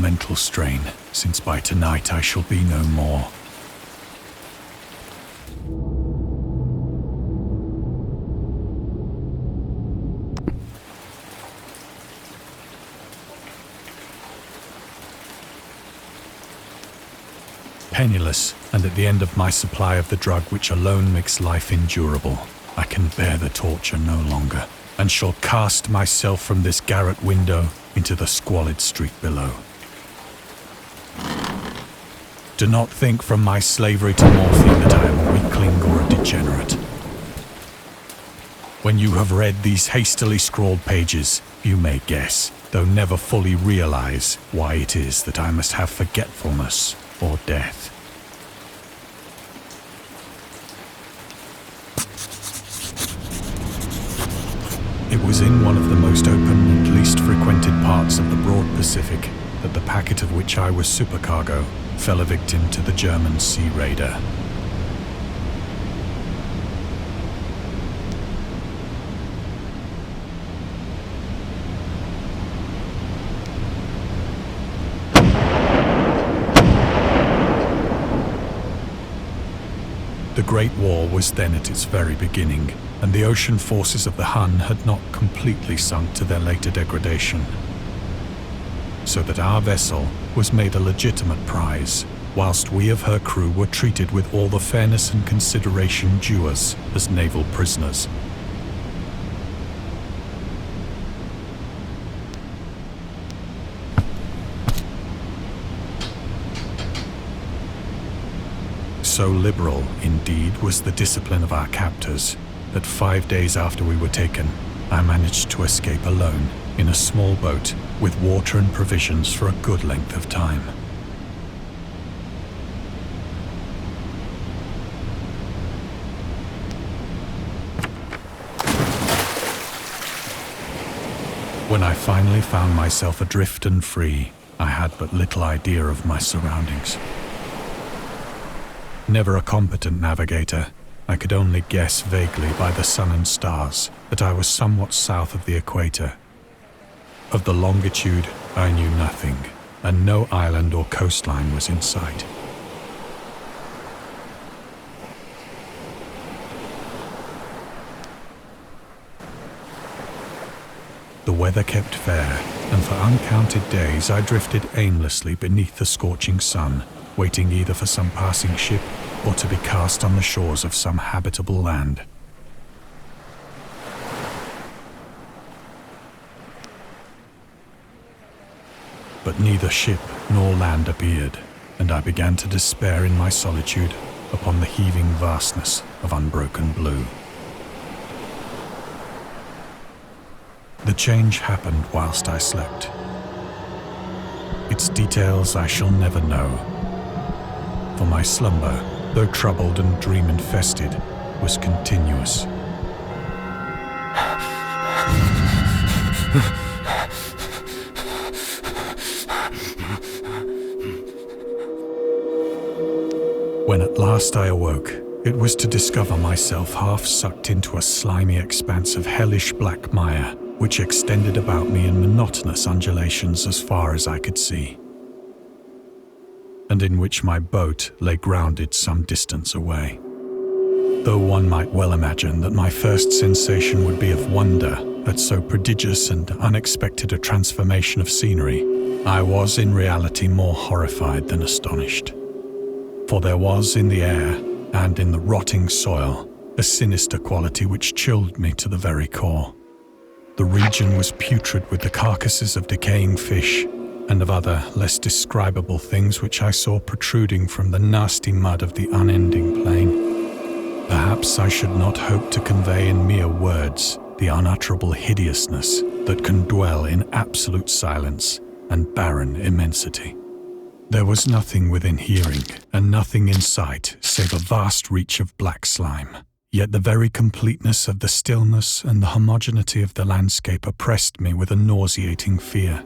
mental strain, since by tonight I shall be no more. Penniless, and at the end of my supply of the drug which alone makes life endurable, I can bear the torture no longer, and shall cast myself from this garret window into the squalid street below. Do not think from my slavery to morphine that I am a weakling or a degenerate. When you have read these hastily scrawled pages, you may guess, though never fully realize, why it is that I must have forgetfulness or death. It was in one of the most open and least frequented parts of the broad Pacific that the packet of which I was supercargo fell a victim to the German sea raider. The Great War was then at its very beginning, and the ocean forces of the Hun had not completely sunk to their later degradation. So that our vessel was made a legitimate prize, whilst we of her crew were treated with all the fairness and consideration due us as naval prisoners. So liberal, indeed, was the discipline of our captors, that 5 days after we were taken, I managed to escape alone in a small boat with water and provisions for a good length of time. When I finally found myself adrift and free, I had but little idea of my surroundings. Never a competent navigator, I could only guess vaguely by the sun and stars that I was somewhat south of the equator. Of the longitude, I knew nothing, and no island or coastline was in sight. The weather kept fair, and for uncounted days I drifted aimlessly beneath the scorching sun, waiting either for some passing ship or to be cast on the shores of some habitable land. But neither ship nor land appeared, and I began to despair in my solitude upon the heaving vastness of unbroken blue. The change happened whilst I slept. Its details I shall never know, for my slumber, though troubled and dream-infested, was continuous. When at last I awoke, it was to discover myself half sucked into a slimy expanse of hellish black mire, which extended about me in monotonous undulations as far as I could see, and in which my boat lay grounded some distance away. Though one might well imagine that my first sensation would be of wonder at so prodigious and unexpected a transformation of scenery, I was in reality more horrified than astonished. For there was in the air, and in the rotting soil, a sinister quality which chilled me to the very core. The region was putrid with the carcasses of decaying fish, and of other, less describable things which I saw protruding from the nasty mud of the unending plain. Perhaps I should not hope to convey in mere words the unutterable hideousness that can dwell in absolute silence and barren immensity. There was nothing within hearing, and nothing in sight save a vast reach of black slime. Yet the very completeness of the stillness and the homogeneity of the landscape oppressed me with a nauseating fear.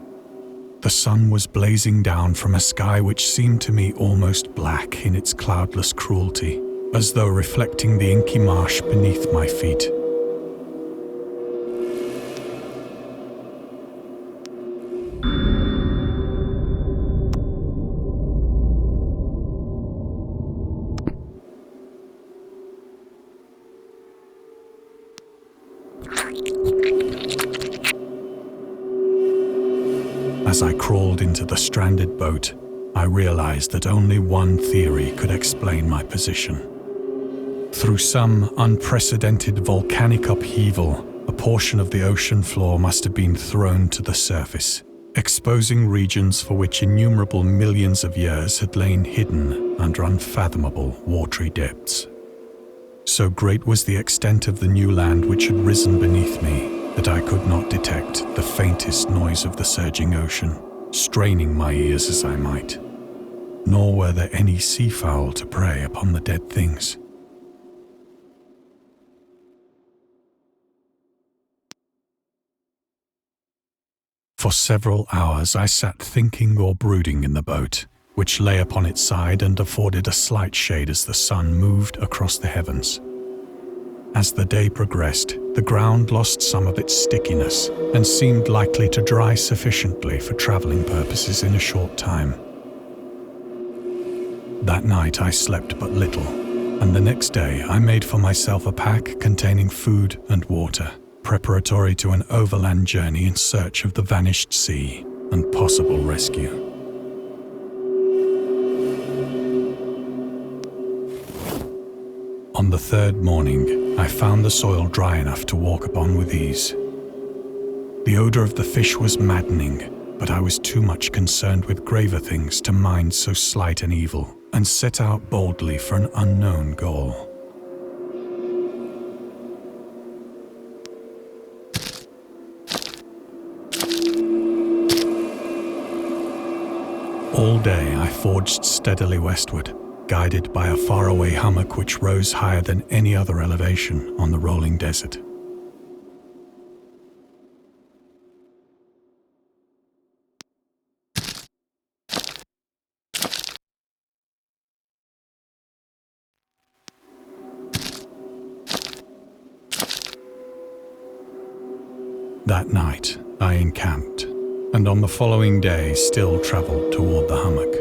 The sun was blazing down from a sky which seemed to me almost black in its cloudless cruelty, as though reflecting the inky marsh beneath my feet. As I crawled into the stranded boat, I realized that only one theory could explain my position. Through some unprecedented volcanic upheaval, a portion of the ocean floor must have been thrown to the surface, exposing regions for which innumerable millions of years had lain hidden under unfathomable watery depths. So great was the extent of the new land which had risen beneath me that I could not detect the faintest noise of the surging ocean, straining my ears as I might. Nor were there any seafowl to prey upon the dead things. For several hours I sat thinking or brooding in the boat, which lay upon its side and afforded a slight shade as the sun moved across the heavens. As the day progressed, the ground lost some of its stickiness and seemed likely to dry sufficiently for traveling purposes in a short time. That night I slept but little, and the next day I made for myself a pack containing food and water, preparatory to an overland journey in search of the vanished sea and possible rescue. On the third morning, I found the soil dry enough to walk upon with ease. The odor of the fish was maddening, but I was too much concerned with graver things to mind so slight an evil, and set out boldly for an unknown goal. All day I forged steadily westward, guided by a faraway hummock which rose higher than any other elevation on the rolling desert. That night I encamped, and on the following day still travelled toward the hummock,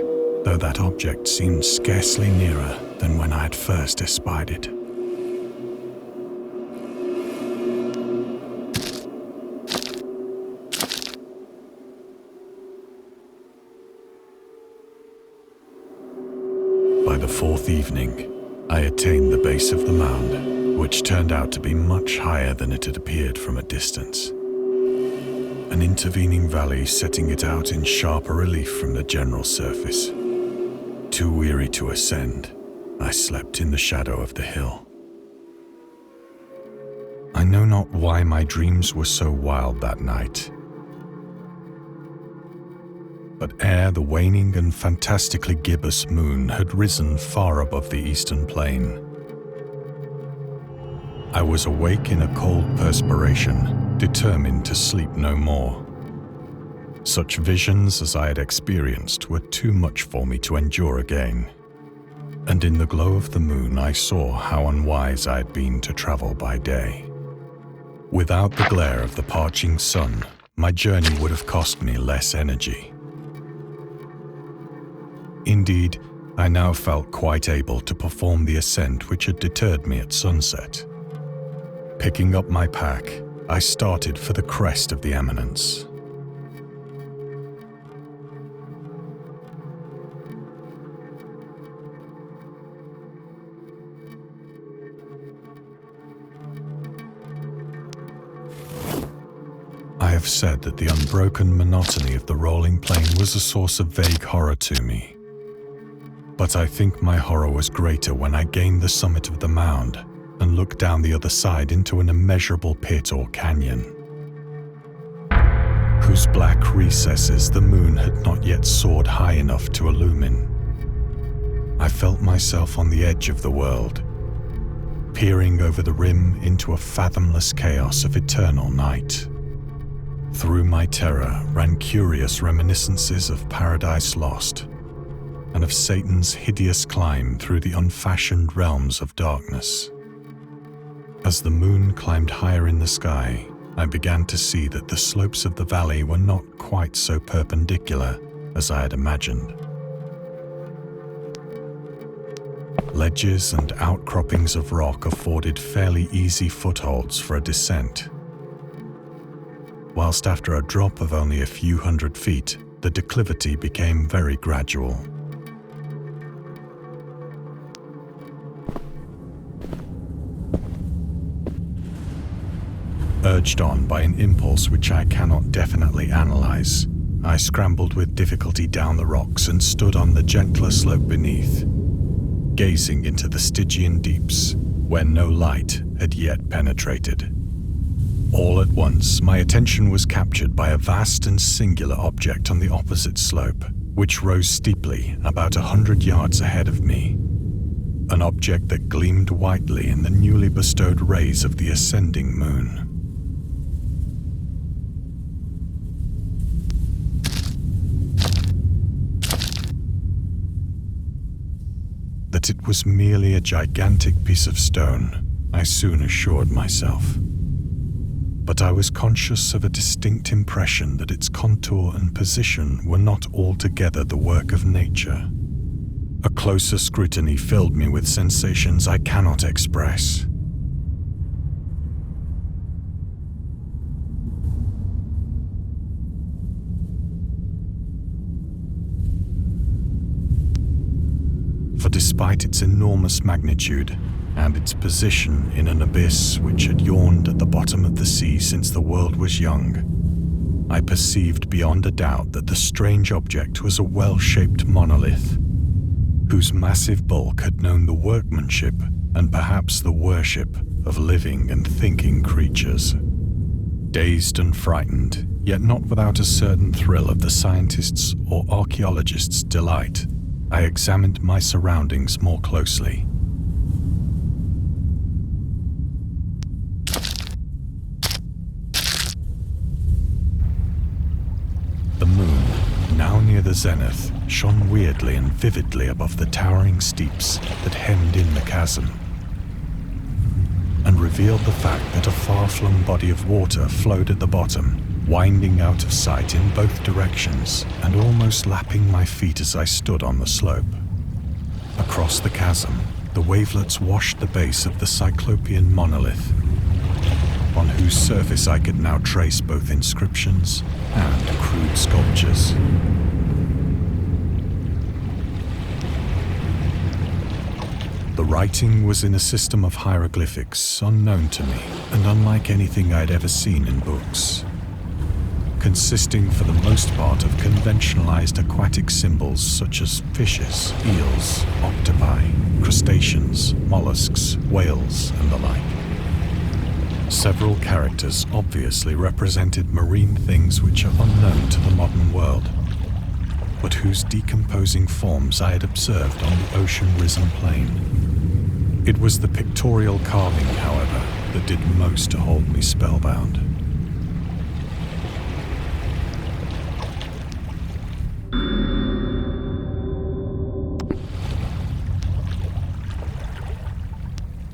though that object seemed scarcely nearer than when I had first espied it. By the fourth evening, I attained the base of the mound, which turned out to be much higher than it had appeared from a distance. An intervening valley setting it out in sharper relief from the general surface. Too weary to ascend, I slept in the shadow of the hill. I know not why my dreams were so wild that night. But ere the waning and fantastically gibbous moon had risen far above the eastern plain, I was awake in a cold perspiration, determined to sleep no more. Such visions as I had experienced were too much for me to endure again, and in the glow of the moon I saw how unwise I had been to travel by day. Without the glare of the parching sun, my journey would have cost me less energy. Indeed, I now felt quite able to perform the ascent which had deterred me at sunset. Picking up my pack, I started for the crest of the eminence. I have said that the unbroken monotony of the rolling plain was a source of vague horror to me. But I think my horror was greater when I gained the summit of the mound and looked down the other side into an immeasurable pit or canyon, whose black recesses the moon had not yet soared high enough to illumine. I felt myself on the edge of the world, peering over the rim into a fathomless chaos of eternal night. Through my terror ran curious reminiscences of Paradise Lost, and of Satan's hideous climb through the unfashioned realms of darkness. As the moon climbed higher in the sky, I began to see that the slopes of the valley were not quite so perpendicular as I had imagined. Ledges and outcroppings of rock afforded fairly easy footholds for a descent, whilst after a drop of only a few hundred feet, the declivity became very gradual. Urged on by an impulse which I cannot definitely analyze, I scrambled with difficulty down the rocks and stood on the gentler slope beneath, gazing into the Stygian deeps where no light had yet penetrated. All at once, my attention was captured by a vast and singular object on the opposite slope, which rose steeply about 100 yards ahead of me. An object that gleamed whitely in the newly bestowed rays of the ascending moon. That it was merely a gigantic piece of stone, I soon assured myself. But I was conscious of a distinct impression that its contour and position were not altogether the work of nature. A closer scrutiny filled me with sensations I cannot express. For despite its enormous magnitude and its position in an abyss which had yawned at the bottom of the sea since the world was young, I perceived beyond a doubt that the strange object was a well-shaped monolith, whose massive bulk had known the workmanship and perhaps the worship of living and thinking creatures. Dazed and frightened, yet not without a certain thrill of the scientist's or archaeologist's delight, I examined my surroundings more closely. The moon, now near the zenith, shone weirdly and vividly above the towering steeps that hemmed in the chasm, and revealed the fact that a far-flung body of water flowed at the bottom, winding out of sight in both directions and almost lapping my feet as I stood on the slope. Across the chasm, the wavelets washed the base of the cyclopean monolith, on whose surface I could now trace both inscriptions and crude sculptures. The writing was in a system of hieroglyphics unknown to me and unlike anything I'd ever seen in books, consisting for the most part of conventionalized aquatic symbols such as fishes, eels, octopi, crustaceans, mollusks, whales, and the like. Several characters obviously represented marine things which are unknown to the modern world, but whose decomposing forms I had observed on the ocean-risen plain. It was the pictorial carving, however, that did most to hold me spellbound.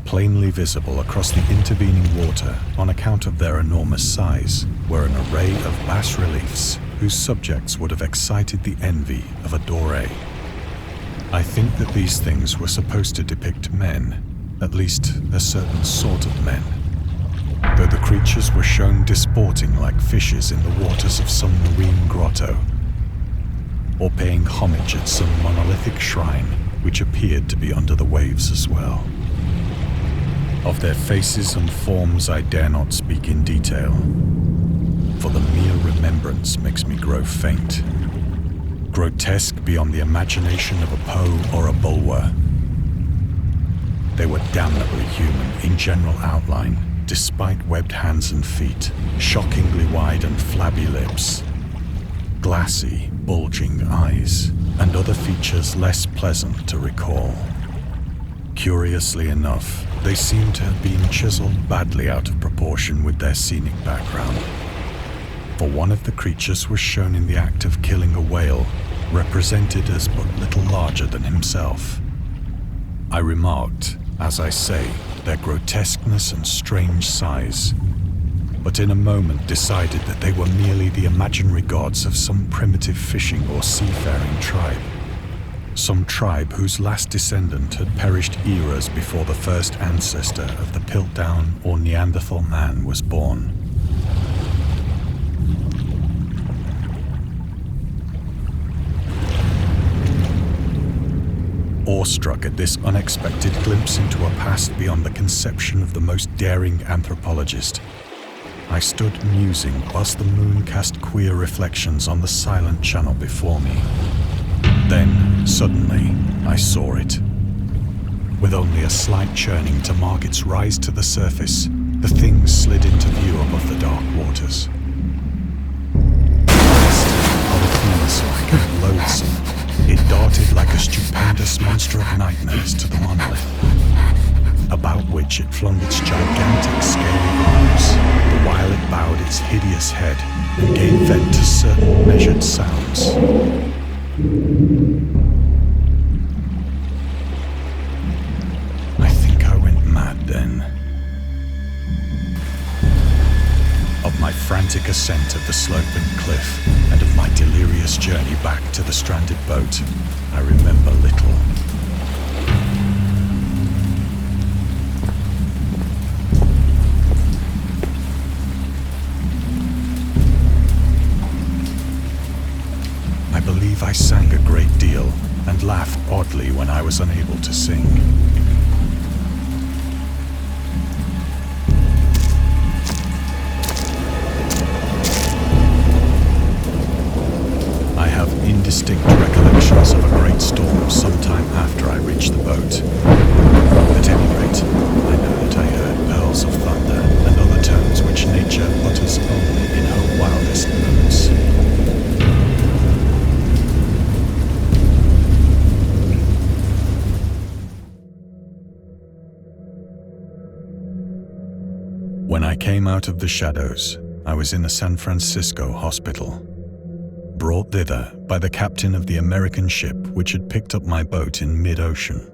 Plainly visible across the intervening water on account of their enormous size were an array of bas-reliefs whose subjects would have excited the envy of a Doré. I think that these things were supposed to depict men, at least a certain sort of men, though the creatures were shown disporting like fishes in the waters of some marine grotto, or paying homage at some monolithic shrine which appeared to be under the waves as well. Of their faces and forms I dare not speak in detail, for the mere remembrance makes me grow faint. Grotesque beyond the imagination of a Poe or a Bulwer. They were damnably human in general outline, despite webbed hands and feet, shockingly wide and flabby lips, glassy, bulging eyes, and other features less pleasant to recall. Curiously enough, they seem to have been chiseled badly out of proportion with their scenic background. For one of the creatures was shown in the act of killing a whale, represented as but little larger than himself. I remarked, as I say, their grotesqueness and strange size, but in a moment decided that they were merely the imaginary gods of some primitive fishing or seafaring tribe. Some tribe whose last descendant had perished eras before the first ancestor of the Piltdown or Neanderthal man was born. Awestruck at this unexpected glimpse into a past beyond the conception of the most daring anthropologist, I stood musing whilst the moon cast queer reflections on the silent channel before me. Then, suddenly, I saw it. With only a slight churning to mark its rise to the surface, the thing slid into view above the dark waters. Polyphemus-like and loathsome, it darted like a stupendous monster of nightmares to the monolith, about which it flung its gigantic scaly arms, the while it bowed its hideous head and gave vent to certain measured sounds. I think I went mad then. Of my frantic ascent of the sloping cliff and of my delirious journey back to the stranded boat, I remember little. I believe I sang a great deal and laughed oddly when I was unable to sing. Indistinct recollections of a great storm sometime after I reached the boat. At any rate, I know that I heard pearls of thunder and other tones which nature utters only in her wildest moods. When I came out of the shadows, I was in a San Francisco hospital, brought thither by the captain of the American ship which had picked up my boat in mid-ocean.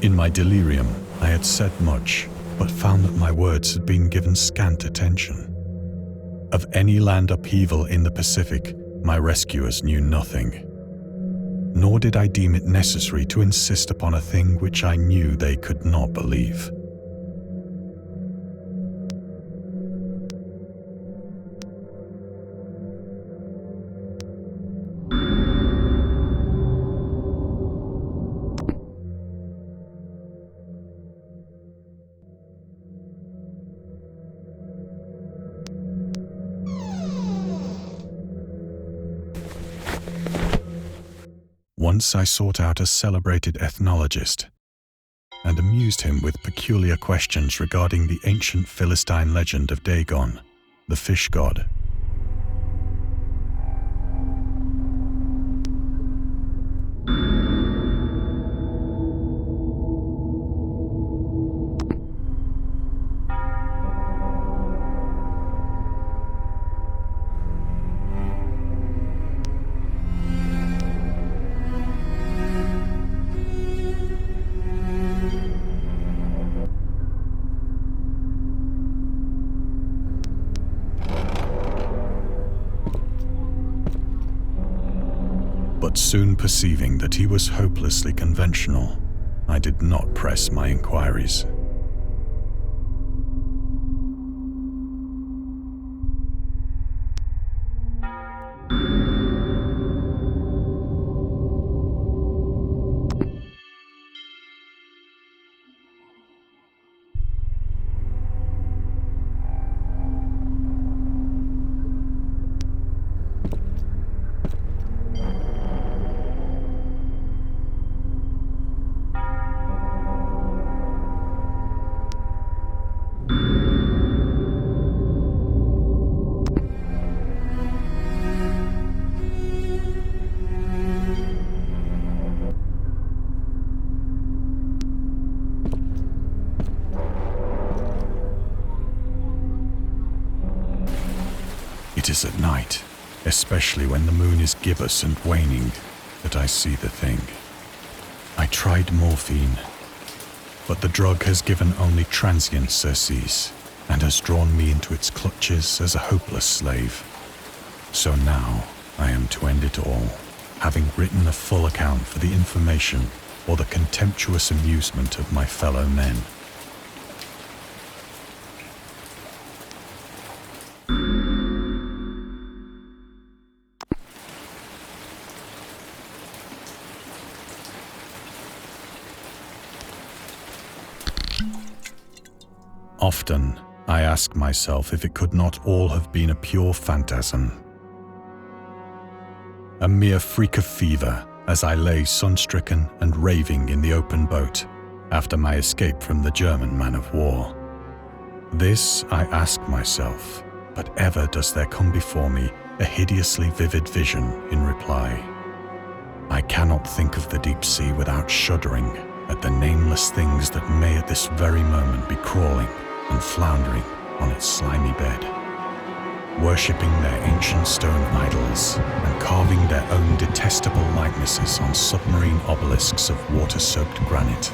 In my delirium, I had said much, but found that my words had been given scant attention. Of any land upheaval in the Pacific, my rescuers knew nothing. Nor did I deem it necessary to insist upon a thing which I knew they could not believe. Once I sought out a celebrated ethnologist and amused him with peculiar questions regarding the ancient Philistine legend of Dagon, the fish god. But soon perceiving that he was hopelessly conventional, I did not press my inquiries. It is at night, especially when the moon is gibbous and waning, that I see the thing. I tried morphine, but the drug has given only transient surcease and has drawn me into its clutches as a hopeless slave. So now I am to end it all, having written a full account for the information or the contemptuous amusement of my fellow men. Often, I ask myself if it could not all have been a pure phantasm. A mere freak of fever as I lay sun-stricken and raving in the open boat after my escape from the German man-of-war. This I ask myself, but ever does there come before me a hideously vivid vision in reply. I cannot think of the deep sea without shuddering at the nameless things that may at this very moment be crawling and floundering on its slimy bed, worshipping their ancient stone idols and carving their own detestable likenesses on submarine obelisks of water-soaked granite.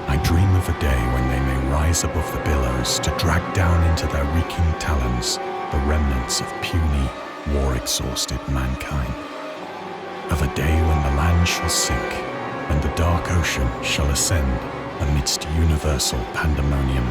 I dream of a day when they may rise above the billows to drag down into their reeking talons the remnants of puny, war-exhausted mankind. Of a day when the land shall sink and the dark ocean shall ascend amidst universal pandemonium.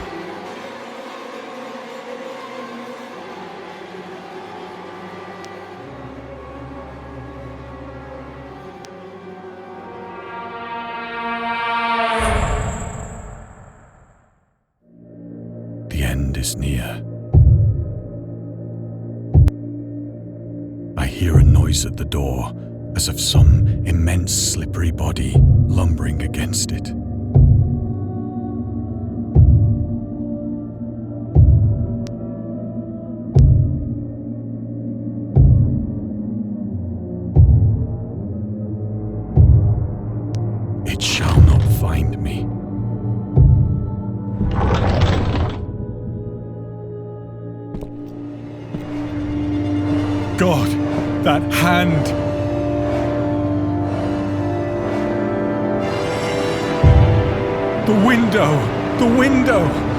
The end is near. I hear a noise at the door, as of some immense slippery body lumbering against it. It shall not find me. God, that hand! The window! The window!